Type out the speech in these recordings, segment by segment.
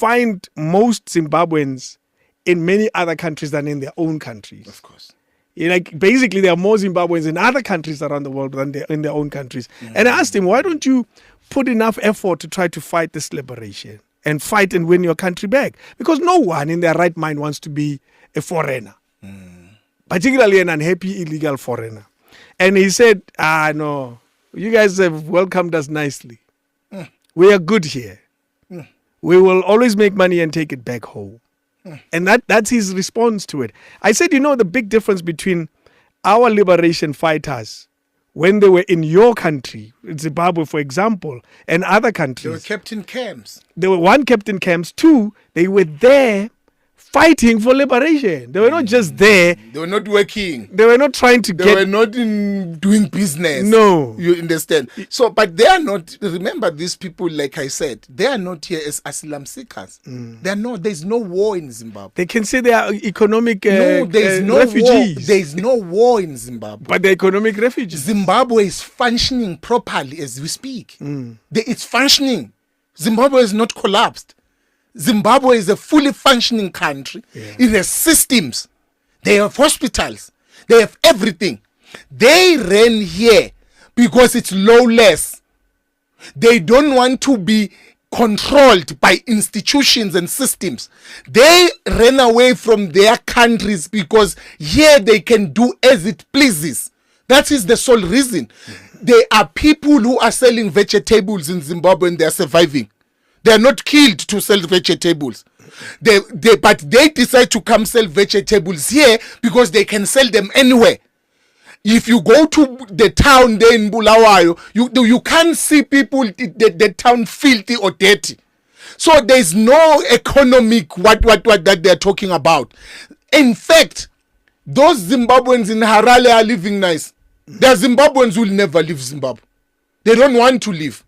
find most Zimbabweans in many other countries than in their own countries. Of course. Like basically, there are more Zimbabweans in other countries around the world than in their own countries. And I asked him, why don't you put enough effort to try to fight this liberation and fight and win your country back? Because no one in their right mind wants to be a foreigner, particularly an unhappy illegal foreigner. And he said, no, you guys have welcomed us nicely. We are good here. We will always make money and take it back home. And that's his response to it. I said, the big difference between our liberation fighters when they were in your country, Zimbabwe, for example, and other countries. They were kept in camps. They were, one, kept in camps. Two, they were there fighting for liberation. They were not just there. They were not working. They were not trying to They were not doing business. No. You understand? So, but they are not, remember these people, like I said, they are not here as asylum seekers. They are not, there's no war in Zimbabwe. They can say they are economic no, there's no refugees. War. There's no war in Zimbabwe. But they're economic refugees. Zimbabwe is functioning properly as we speak. It's functioning. Zimbabwe is not collapsed. Zimbabwe is a fully functioning country. It has systems. They have hospitals. They have everything. They ran here because it's lawless. They don't want to be controlled by institutions and systems. They ran away from their countries because here they can do as it pleases. That is the sole reason. There are people who are selling vegetables in Zimbabwe and they are surviving. They are not killed to sell vegetables. But they decide to come sell vegetables here because they can sell them anywhere. If you go to the town there in Bulawayo, you can't see people, the town filthy or dirty. So there's no economic what that they're talking about. In fact, those Zimbabweans in Harare are living nice. There are Zimbabweans who will never leave Zimbabwe. They don't want to leave.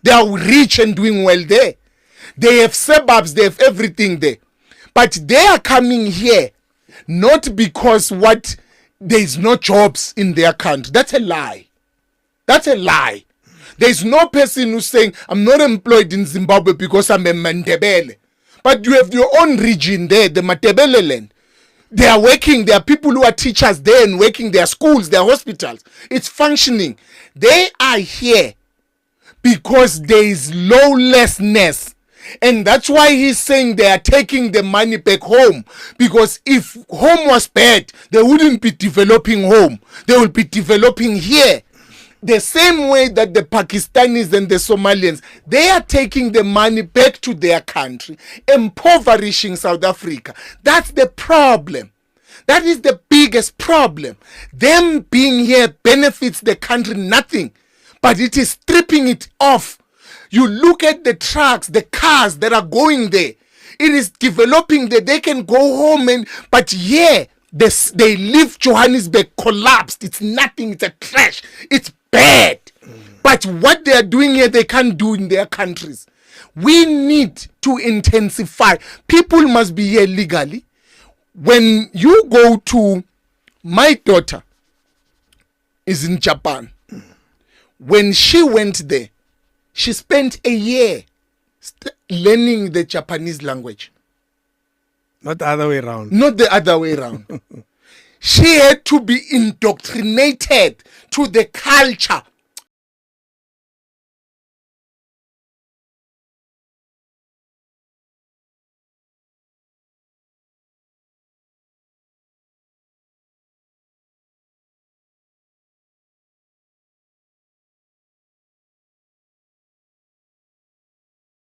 They are rich and doing well there. They have suburbs, they have everything there. But they are coming here not because there is no jobs in their country. That's a lie. That's a lie. There is no person who's saying, I'm not employed in Zimbabwe because I'm a Mandebele. But you have your own region there, the Matebele land. They are working. There are people who are teachers there and working. Their schools, their hospitals. It's functioning. They are here because there is lawlessness. And that's why he's saying they are taking the money back home. Because if home was bad, they wouldn't be developing home. They will be developing here. The same way that the Pakistanis and the Somalians, they are taking the money back to their country, impoverishing South Africa. That's the problem. That is the biggest problem. Them being here benefits the country nothing, but it is stripping it off. You look at the trucks, the cars that are going there. It is developing that they can go home, but they leave Johannesburg collapsed. It's nothing. It's a trash. It's bad. But what they are doing here, they can't do in their countries. We need to intensify. People must be here legally. When you go to, my daughter is in Japan. When she went there, she spent a year learning the Japanese language. Not the other way around. Not the other way around. She had to be indoctrinated to the culture